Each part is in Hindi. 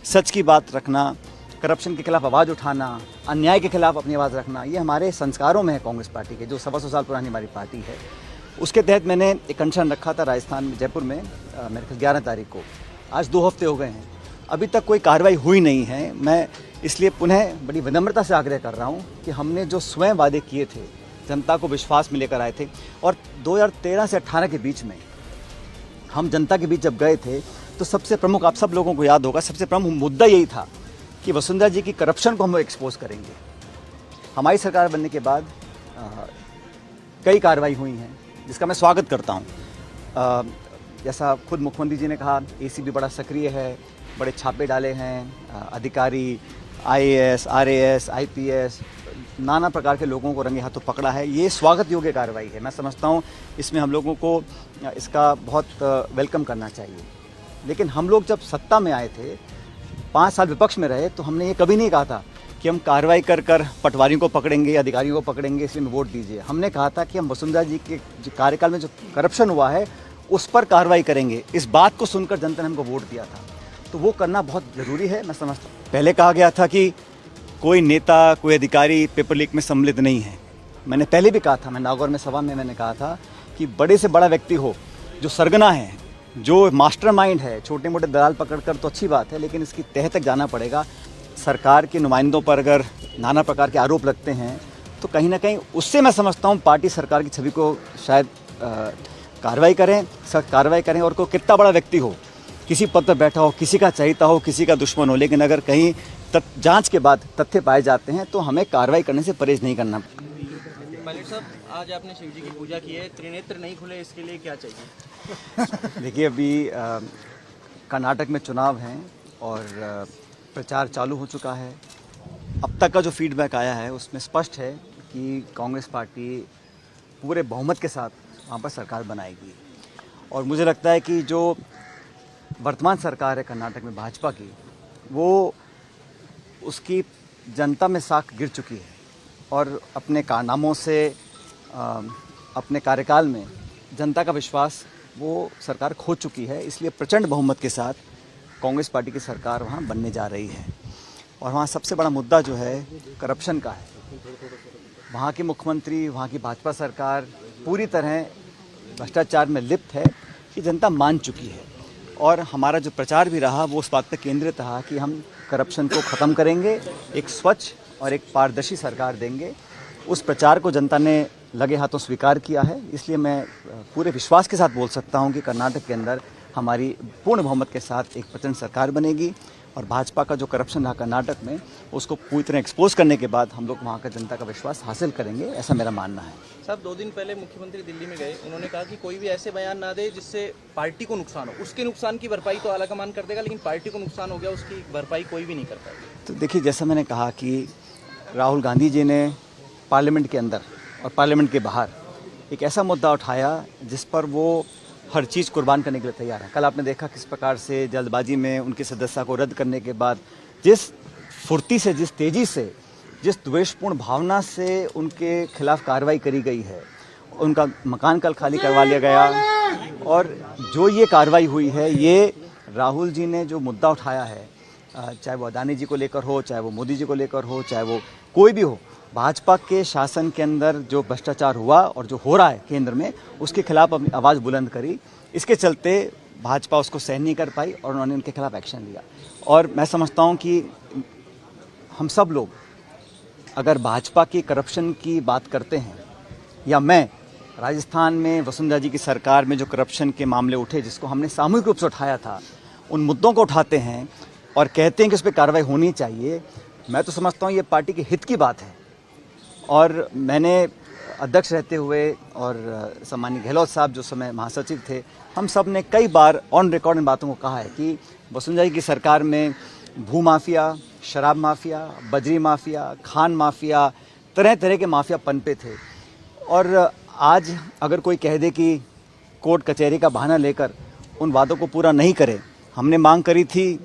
सच की बात रखना, करप्शन के खिलाफ आवाज़ उठाना, अन्याय के खिलाफ अपनी आवाज़ रखना, ये हमारे संस्कारों में है कांग्रेस पार्टी के, जो 125 साल पुरानी हमारी पार्टी है। उसके तहत मैंने एक अनशन रखा था राजस्थान में, जयपुर में, मेरे ख्याल 11 तारीख को। आज 2 हफ्ते हो गए हैं, अभी तक कोई कार्रवाई हुई नहीं है। मैं इसलिए पुनः बड़ी विनम्रता से आग्रह कर रहा हूँ कि हमने जो स्वयं वादे किए थे, जनता को विश्वास में लेकर आए थे, और 2013 से 18 के बीच में हम जनता के बीच जब गए थे तो सबसे प्रमुख, आप सब लोगों को याद होगा, सबसे प्रमुख मुद्दा यही था कि वसुंधरा जी की करप्शन को हम एक्सपोज करेंगे। हमारी सरकार बनने के बाद कई कार्रवाई हुई हैं, जिसका मैं स्वागत करता हूँ। जैसा खुद मुख्यमंत्री जी ने कहा, एसीबी बड़ा सक्रिय है, बड़े छापे डाले हैं, अधिकारी आईएएस, आरएएस, आईपीएस, नाना प्रकार के लोगों को रंगे हाथों पकड़ा है। ये स्वागत योग्य कार्रवाई है। मैं समझता हूँ इसमें हम लोगों को इसका बहुत वेलकम करना चाहिए। लेकिन हम लोग जब सत्ता में आए थे, 5 साल विपक्ष में रहे, तो हमने ये कभी नहीं कहा था कि हम कार्रवाई कर पटवारियों को पकड़ेंगे, अधिकारियों को पकड़ेंगे, इसलिए वोट दीजिए। हमने कहा था कि हम वसुंधरा जी के कार्यकाल में जो करप्शन हुआ है उस पर कार्रवाई करेंगे। इस बात को सुनकर जनता ने हमको वोट दिया था, तो वो करना बहुत ज़रूरी है। मैं समझता हूँ पहले कहा गया था कि कोई नेता, कोई अधिकारी पेपर लीक में सम्मिलित नहीं है। मैंने पहले भी कहा था, मैं नागौर में सभा में मैंने कहा था कि बड़े से बड़ा व्यक्ति हो, जो सरगना है, जो मास्टरमाइंड है, छोटे मोटे दलाल पकड़कर तो अच्छी बात है, लेकिन इसकी तह तक जाना पड़ेगा। सरकार के नुमाइंदों पर अगर नाना प्रकार के आरोप लगते हैं तो कहीं ना कहीं उससे मैं समझता हूँ पार्टी सरकार की छवि को शायद कार्रवाई करें, सख्त कार्रवाई करें। और कोई कितना बड़ा व्यक्ति हो, किसी पद पर बैठा हो, किसी का चहेता हो, किसी का दुश्मन हो, लेकिन अगर कहीं जांच के बाद तथ्य पाए जाते हैं तो हमें कार्रवाई करने से परहेज नहीं करना। पायलट साहब, आज आपने शिव जी की पूजा की है, त्रिनेत्र नहीं खुले, इसके लिए क्या चाहिए? देखिए, अभी कर्नाटक में चुनाव हैं और प्रचार चालू हो चुका है। अब तक का जो फीडबैक आया है उसमें स्पष्ट है कि कांग्रेस पार्टी पूरे बहुमत के साथ वहाँ पर सरकार बनाएगी। और मुझे लगता है कि जो वर्तमान सरकार है कर्नाटक में भाजपा की, वो उसकी जनता में साख गिर चुकी है और अपने कारनामों से, अपने कार्यकाल में जनता का विश्वास वो सरकार खो चुकी है। इसलिए प्रचंड बहुमत के साथ कांग्रेस पार्टी की सरकार वहाँ बनने जा रही है। और वहाँ सबसे बड़ा मुद्दा जो है करप्शन का है। वहाँ के मुख्यमंत्री, वहाँ की भाजपा सरकार पूरी तरह भ्रष्टाचार में लिप्त है, कि जनता मान चुकी है। और हमारा जो प्रचार भी रहा वो उस बात पर केंद्रित रहा कि हम करप्शन को ख़त्म करेंगे, एक स्वच्छ और एक पारदर्शी सरकार देंगे। उस प्रचार को जनता ने लगे हाथों स्वीकार किया है। इसलिए मैं पूरे विश्वास के साथ बोल सकता हूं कि कर्नाटक के अंदर हमारी पूर्ण बहुमत के साथ एक प्रचंड सरकार बनेगी। और भाजपा का जो करप्शन रहा कर्नाटक में, उसको पूरी तरह एक्सपोज करने के बाद हम लोग वहाँ का जनता का विश्वास हासिल करेंगे, ऐसा मेरा मानना है। साहब, 2 दिन पहले मुख्यमंत्री दिल्ली में गए, उन्होंने कहा कि कोई भी ऐसे बयान ना दे जिससे पार्टी को नुकसान हो। उसके नुकसान की भरपाई तो आलाकमान कर देगा, लेकिन पार्टी को नुकसान हो गया उसकी भरपाई कोई भी नहीं कर पाएगा। तो देखिए, जैसा मैंने कहा कि राहुल गांधी जी ने पार्लियामेंट के अंदर और पार्लियामेंट के बाहर एक ऐसा मुद्दा उठाया जिस पर वो हर चीज़ कुर्बान करने के लिए तैयार है। कल आपने देखा किस प्रकार से जल्दबाजी में उनकी सदस्यता को रद्द करने के बाद जिस फुर्ती से, जिस तेज़ी से, जिस द्वेषपूर्ण भावना से उनके खिलाफ कार्रवाई करी गई है। उनका मकान कल खाली करवा लिया गया। और जो ये कार्रवाई हुई है, ये राहुल जी ने जो मुद्दा उठाया है, चाहे वो अदानी जी को लेकर हो, चाहे वो मोदी जी को लेकर हो, चाहे वो कोई भी हो, भाजपा के शासन के अंदर जो भ्रष्टाचार हुआ और जो हो रहा है केंद्र में, उसके खिलाफ अपनी आवाज़ बुलंद करी। इसके चलते भाजपा उसको सहन नहीं कर पाई और उन्होंने उनके खिलाफ एक्शन लिया। और मैं समझता हूं कि हम सब लोग अगर भाजपा की करप्शन की बात करते हैं, या मैं राजस्थान में वसुंधरा जी की सरकार में जो करप्शन के मामले उठे, जिसको हमने सामूहिक रूप से उठाया था, उन मुद्दों को उठाते हैं और कहते हैं कि उस पर कार्रवाई होनी चाहिए, मैं तो समझता हूँ ये पार्टी के हित की बात है। और मैंने अध्यक्ष रहते हुए और सम्मानीय गहलोत साहब जो समय महासचिव थे, हम सब ने कई बार ऑन रिकॉर्ड इन बातों को कहा है कि वसुंधरा जी की सरकार में भू माफिया, शराब माफिया, बजरी माफिया, खान माफिया, तरह तरह के माफिया पनपे थे। और आज अगर कोई कह दे कि कोर्ट कचहरी का बहाना लेकर उन वादों को पूरा नहीं करे, हमने मांग करी थी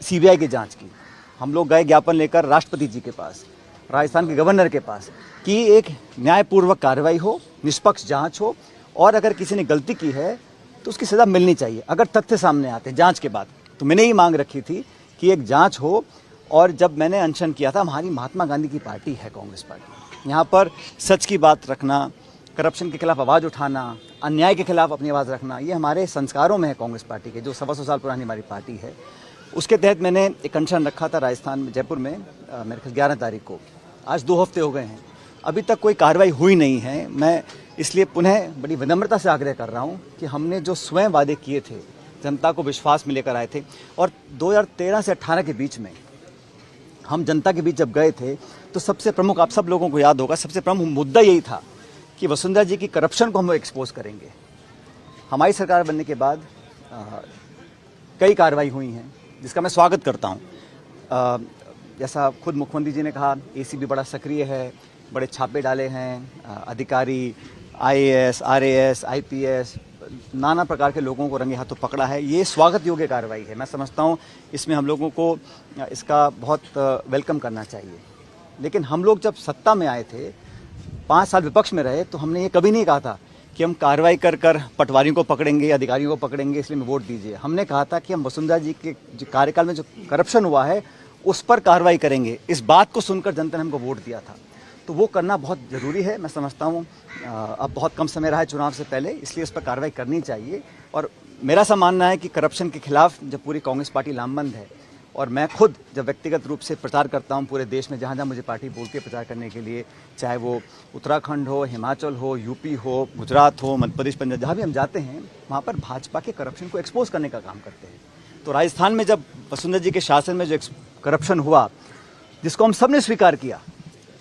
सीबीआई की जांच की। हम लोग गए ज्ञापन लेकर राष्ट्रपति जी के पास, राजस्थान के गवर्नर के पास, कि एक न्यायपूर्वक कार्रवाई हो, निष्पक्ष जांच हो, और अगर किसी ने गलती की है तो उसकी सज़ा मिलनी चाहिए अगर तथ्य सामने आते हैं जांच के बाद। तो मैंने ये मांग रखी थी कि एक जांच हो। और जब मैंने अनशन किया था, हमारी महात्मा गांधी की पार्टी है कांग्रेस पार्टी, यहाँ पर सच की बात रखना, करप्शन के खिलाफ आवाज़ उठाना, अन्याय के खिलाफ अपनी आवाज़ रखना, ये हमारे संस्कारों में है कांग्रेस पार्टी के, जो 125 साल पुरानी हमारी पार्टी है। उसके तहत मैंने एक अनशन रखा था राजस्थान में, जयपुर में, मेरे ख्याल 11 तारीख को। आज 2 हफ्ते हो गए हैं, अभी तक कोई कार्रवाई हुई नहीं है। मैं इसलिए पुनः बड़ी विनम्रता से आग्रह कर रहा हूँ कि हमने जो स्वयं वादे किए थे, जनता को विश्वास में लेकर आए थे, और 2013 से 18 के बीच में हम जनता के बीच जब गए थे तो सबसे प्रमुख, आप सब लोगों को याद होगा, सबसे प्रमुख मुद्दा यही था कि वसुंधरा जी की करप्शन को हम एक्सपोज करेंगे। हमारी सरकार बनने के बाद कई कार्रवाई हुई हैं, जिसका मैं स्वागत करता हूं। जैसा खुद मुख्यमंत्री जी ने कहा, एसीबी बड़ा सक्रिय है, बड़े छापे डाले हैं, अधिकारी, आईएएस, आरएएस, आईपीएस, नाना प्रकार के लोगों को रंगे हाथों पकड़ा है। ये स्वागत योग्य कार्रवाई है। मैं समझता हूँ इसमें हम लोगों को इसका बहुत वेलकम करना चाहिए। लेकिन हम लोग जब सत्ता में आए थे, 5 साल विपक्ष में रहे, तो हमने ये कभी नहीं कहा था कि हम कार्रवाई कर कर पटवारियों को पकड़ेंगे, अधिकारियों को पकड़ेंगे, इसलिए वोट दीजिए। हमने कहा था कि हम वसुंधरा जी के जो कार्यकाल में जो करप्शन हुआ है उस पर कार्रवाई करेंगे। इस बात को सुनकर जनता ने हमको वोट दिया था, तो वो करना बहुत ज़रूरी है। मैं समझता हूँ अब बहुत कम समय रहा है चुनाव से पहले, इसलिए इस पर कार्रवाई करनी चाहिए। और मेरा सा मानना है कि करप्शन के खिलाफ जब पूरी कांग्रेस पार्टी लामबंद है, और मैं खुद जब व्यक्तिगत रूप से प्रचार करता हूँ पूरे देश में, जहाँ जहाँ मुझे पार्टी बोलती है प्रचार करने के लिए, चाहे वो उत्तराखंड हो, हिमाचल हो, यूपी हो, गुजरात हो, मध्य प्रदेश, पंजाब, जहाँ भी हम जाते हैं वहाँ पर भाजपा के करप्शन को एक्सपोज करने का काम करते हैं। तो राजस्थान में जब वसुंधरा जी के शासन में जो करप्शन हुआ, जिसको हम सब ने स्वीकार किया,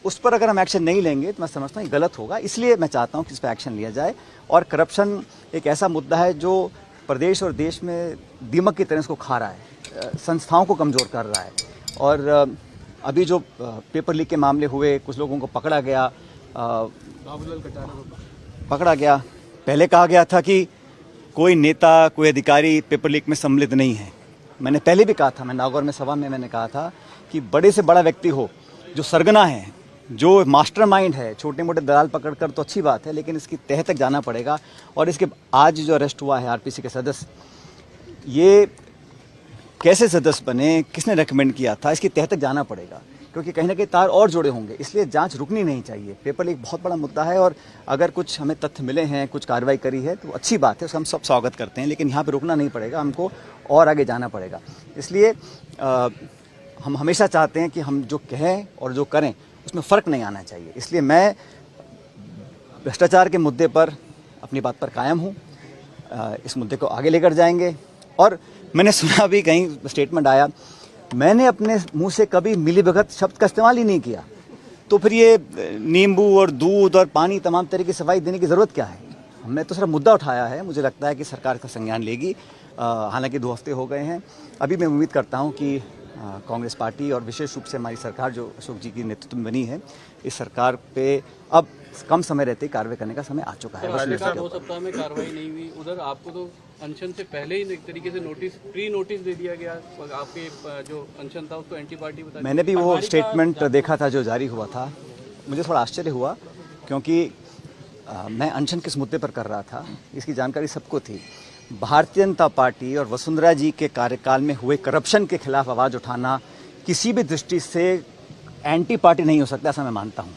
उस पर अगर हम एक्शन नहीं लेंगे तो मैं समझता हूँ गलत होगा। इसलिए मैं चाहता हूँ कि इस पर एक्शन लिया जाए। और करप्शन एक ऐसा मुद्दा है जो प्रदेश और देश में दीमक की तरह इसको खा रहा है, संस्थाओं को कमज़ोर कर रहा है। और अभी जो पेपर लीक के मामले हुए, कुछ लोगों को पकड़ा गया, पकड़ा गया। पहले कहा गया था कि कोई नेता, कोई अधिकारी पेपर लीक में सम्मिलित नहीं है। मैंने पहले भी कहा था, मैं नागौर में सभा में मैंने कहा था कि बड़े से बड़ा व्यक्ति हो, जो सरगना है, जो मास्टरमाइंड है, छोटे मोटे दलाल पकड़कर तो अच्छी बात है, लेकिन इसकी तह तक जाना पड़ेगा। और इसके आज जो अरेस्ट हुआ है आरपीसी के सदस्य, ये कैसे सदस्य बने, किसने रेकमेंड किया था, इसकी तह तक जाना पड़ेगा, क्योंकि कहीं ना कहीं तार और जुड़े होंगे। इसलिए जांच रुकनी नहीं चाहिए। पेपर लीक बहुत बड़ा मुद्दा है, और अगर कुछ हमें तथ्य मिले हैं, कुछ कार्रवाई करी है, तो अच्छी बात है, उसका हम सब स्वागत करते हैं। लेकिन यहाँ पर रुकना नहीं पड़ेगा, हमको और आगे जाना पड़ेगा। इसलिए हम हमेशा चाहते हैं कि हम जो कहें और जो करें उसमें फ़र्क नहीं आना चाहिए। इसलिए मैं भ्रष्टाचार के मुद्दे पर अपनी बात पर कायम हूँ। इस मुद्दे को आगे लेकर जाएंगे। और मैंने सुना भी, कहीं स्टेटमेंट आया, मैंने अपने मुंह से कभी मिलीभगत शब्द का इस्तेमाल ही नहीं किया, तो फिर ये नींबू और दूध और पानी तमाम तरह की सफाई देने की ज़रूरत क्या है? हमने तो सिर्फ मुद्दा उठाया है। मुझे लगता है कि सरकार का संज्ञान लेगी। हालांकि 2 हफ्ते हो गए हैं। अभी मैं उम्मीद करता हूँ कि कांग्रेस पार्टी और विशेष रूप से हमारी सरकार जो अशोक जी की नेतृत्व में बनी है, इस सरकार पे अब कम समय रहते कार्रवाई करने का समय आ चुका है। 2 सप्ताह में कार्रवाई नहीं हुई, उधर आपको तो अनशन से पहले ही एक तरीके से प्री नोटिस दे दिया गया। आपके जो अनशन था उसको एंटी पार्टी बता। मैंने भी वो स्टेटमेंट देखा था जो जारी हुआ था। मुझे थोड़ा आश्चर्य हुआ, क्योंकि मैं अनशन किस मुद्दे पर कर रहा था इसकी जानकारी सबको थी। भारतीय जनता पार्टी और वसुंधरा जी के कार्यकाल में हुए करप्शन के खिलाफ आवाज़ उठाना किसी भी दृष्टि से एंटी पार्टी नहीं हो सकता, ऐसा मैं मानता हूँ।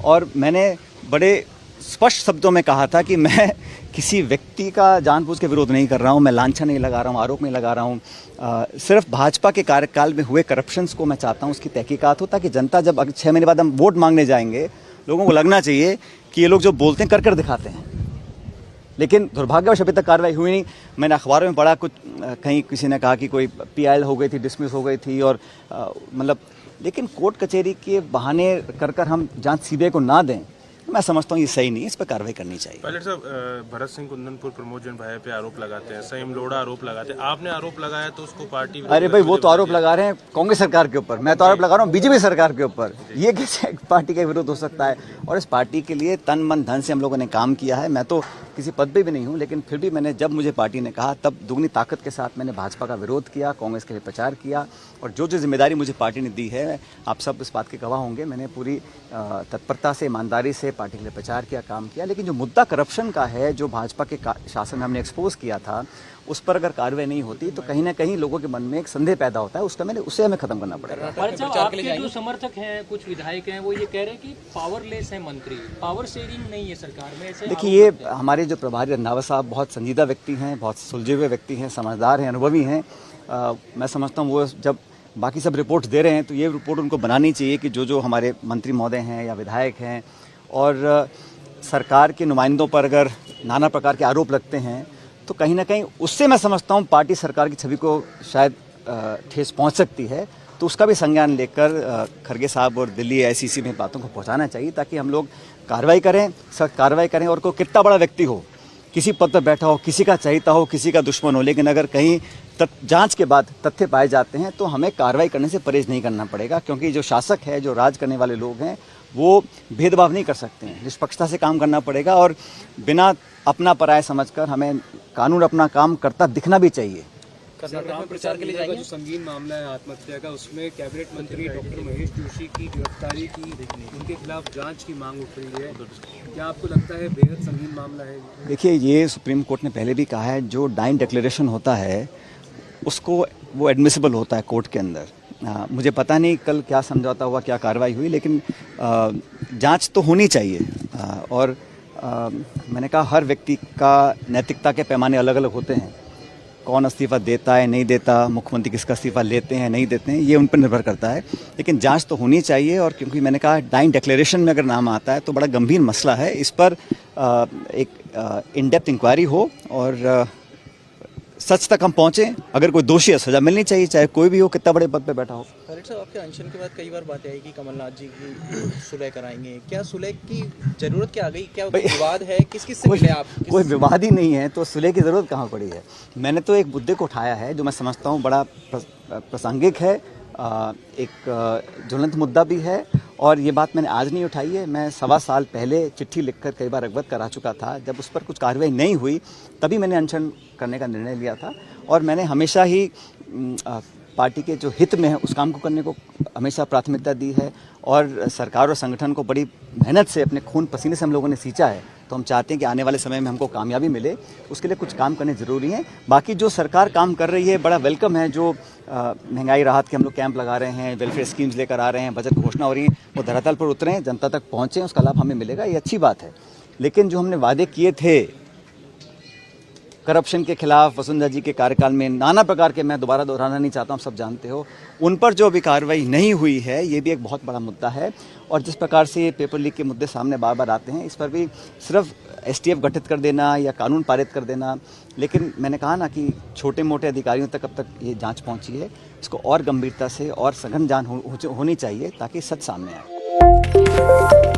और मैंने बड़े स्पष्ट शब्दों में कहा था कि मैं किसी व्यक्ति का जानबूझ के विरोध नहीं कर रहा हूँ, मैं लांछन नहीं लगा रहा हूँ, आरोप नहीं लगा रहा हूँ। सिर्फ भाजपा के कार्यकाल में हुए करप्शंस को मैं चाहता हूँ उसकी तहकीकात हो, ताकि जनता जब 6 महीने बाद हम वोट मांगने जाएंगे, लोगों को लगना चाहिए कि ये लोग जो बोलते हैं कर दिखाते हैं। लेकिन दुर्भाग्यवश अभी तक कार्रवाई हुई नहीं। मैंने अखबारों में पढ़ा, कुछ कहीं किसी ने कहा कि कोई पीआईएल हो गई थी, डिसमिस हो गई थी, और मतलब, लेकिन कोर्ट कचहरी के बहाने कर हम जांच सीबीआई को ना दें, मैं समझता हूँ ये सही नहीं है। इस पर कार्रवाई करनी चाहिए। पायलट साहब, भरत सिंह कुंदनपुर प्रमोद जैन भाई पे आरोप लगाते हैं, संयम लोढ़ा आरोप लगाते हैं, आपने आरोप लगाया तो उसको पार्टी। अरे भाई, वो तो आरोप लगा रहे हैं कांग्रेस सरकार के ऊपर, मैं तो आरोप लगा रहा हूँ बीजेपी सरकार के ऊपर। ये कैसे पार्टी का विरोध हो सकता है? और इस पार्टी के लिए तन मन धन से हम लोगों ने काम किया है। मैं तो किसी पद पे भी नहीं हूँ, लेकिन फिर भी मैंने, जब मुझे पार्टी ने कहा, तब दुगनी ताकत के साथ मैंने भाजपा का विरोध किया, कांग्रेस के लिए प्रचार किया। और जो जो जिम्मेदारी मुझे पार्टी ने दी है, आप सब इस बात के गवाह होंगे, मैंने पूरी तत्परता से, ईमानदारी से पार्टी के लिए प्रचार किया, काम किया। लेकिन जो मुद्दा करप्शन का है, जो भाजपा के शासन में हमने एक्सपोज किया था, उस पर अगर कार्रवाई नहीं होती तो कहीं ना कहीं लोगों के मन में एक संदेह पैदा होता है, उसे हमें खत्म करना पड़ेगा। पर साहब, आपके जो समर्थक हैं, कुछ विधायक हैं, वो ये कह रहे हैं कि पावरलेस है मंत्री, पावर शेयरिंग नहीं है सरकार में, ऐसे देखिए, ये हमारे जो प्रभारी रंधावा साहब बहुत संजीदा व्यक्ति हैं, बहुत सुलझे हुए व्यक्ति हैं, समझदार हैं, अनुभवी हैं। मैं समझता हूँ वो जब बाकी सब रिपोर्ट दे रहे हैं तो ये रिपोर्ट उनको बनानी चाहिए कि जो हमारे मंत्री महोदय हैं या विधायक हैं और सरकार के नुमाइंदों पर अगर नाना प्रकार के आरोप लगते हैं तो कहीं ना कहीं उससे मैं समझता हूँ पार्टी सरकार की छवि को शायद ठेस पहुँच सकती है। तो उसका भी संज्ञान लेकर खरगे साहब और दिल्ली AICC में बातों को पहुँचाना चाहिए ताकि हम लोग कार्रवाई करें, सख्त कार्रवाई करें। और कोई कितना बड़ा व्यक्ति हो, किसी पद पर बैठा हो, किसी का चहेता हो, किसी का दुश्मन हो, लेकिन अगर कहीं जांच के बाद तथ्य पाए जाते हैं तो हमें कार्रवाई करने से परहेज नहीं करना पड़ेगा, क्योंकि जो शासक है, जो राज करने वाले लोग हैं, वो भेदभाव नहीं कर सकते हैं। निष्पक्षता से काम करना पड़ेगा और बिना अपना पराया समझकर हमें कानून अपना काम करता दिखना भी चाहिए। कर्नाटक में प्रचार के लिए जाएंगे। जो संगीन मामला है आत्महत्या का, उसमें कैबिनेट मंत्री डॉक्टर महेश जोशी की गिरफ्तारी की, उनके खिलाफ जांच की मांग उठ रही है। क्या आपको लगता है बेहद संगीन मामला है? देखिए, ये सुप्रीम कोर्ट ने पहले भी कहा है, जो डाइन डिक्लेरेशन होता है उसको वो एडमिसिबल होता है कोर्ट के अंदर। मुझे पता नहीं कल क्या समझौता हुआ, क्या कार्रवाई हुई, लेकिन जांच तो होनी चाहिए। और मैंने कहा हर व्यक्ति का नैतिकता के पैमाने अलग अलग होते हैं। कौन इस्तीफ़ा देता है, नहीं देता, मुख्यमंत्री किसका इस्तीफ़ा लेते हैं, नहीं देते हैं, ये उन पर निर्भर करता है। लेकिन जांच तो होनी चाहिए। और क्योंकि मैंने कहा डाइन डिक्लेरेशन में अगर नाम आता है तो बड़ा गंभीर मसला है, इस पर एक इन डेप्थ इंक्वायरी हो और सच तक हम पहुँचें। अगर कोई दोषी है, सज़ा मिलनी चाहिए, चाहे कोई भी हो, कितना बड़े पद पे बैठा हो। खैरेट साहब, आपके अनशन के बाद कई बार बातें आई कि कमलनाथ जी की सुलह कराएंगे। क्या सुलह की जरूरत क्या आ गई? क्या विवाद है? किस से मिले आप? कोई विवाद ही नहीं है तो सुलह की ज़रूरत कहाँ पड़ी है? मैंने तो एक मुद्दे को उठाया है जो मैं समझता हूँ बड़ा प्रासंगिक है, एक ज्वलंत मुद्दा भी है। और ये बात मैंने आज नहीं उठाई है, मैं 1.25 साल पहले चिट्ठी लिखकर कई बार अवगत करा चुका था। जब उस पर कुछ कार्रवाई नहीं हुई तभी मैंने अनशन करने का निर्णय लिया था। और मैंने हमेशा ही पार्टी के जो हित में है उस काम को करने को हमेशा प्राथमिकता दी है। और सरकार और संगठन को बड़ी मेहनत से अपने खून पसीने से हम लोगों ने सींचा है। तो हम चाहते हैं कि आने वाले समय में हमको कामयाबी मिले, उसके लिए कुछ काम करने ज़रूरी हैं। बाकी जो सरकार काम कर रही है बड़ा वेलकम है। जो महंगाई राहत के हम लोग कैंप लगा रहे हैं, वेलफेयर स्कीम्स लेकर आ रहे हैं, बजट घोषणा हो रही है, वो धरातल पर उतरें, जनता तक पहुँचें, उसका लाभ हमें मिलेगा, ये अच्छी बात है। लेकिन जो हमने वादे किए थे करप्शन के खिलाफ वसुंधरा जी के कार्यकाल में, नाना प्रकार के, मैं दोबारा दोहराना नहीं चाहता हूँ, सब जानते हो, उन पर जो अभी कार्रवाई नहीं हुई है, ये भी एक बहुत बड़ा मुद्दा है। और जिस प्रकार से ये पेपर लीक के मुद्दे सामने बार बार आते हैं, इस पर भी सिर्फ STF गठित कर देना या कानून पारित कर देना, लेकिन मैंने कहा ना कि छोटे मोटे अधिकारियों तक अब तक ये जांच पहुंची है, इसको और गंभीरता से और सघन जांच होनी चाहिए ताकि सच सामने आए।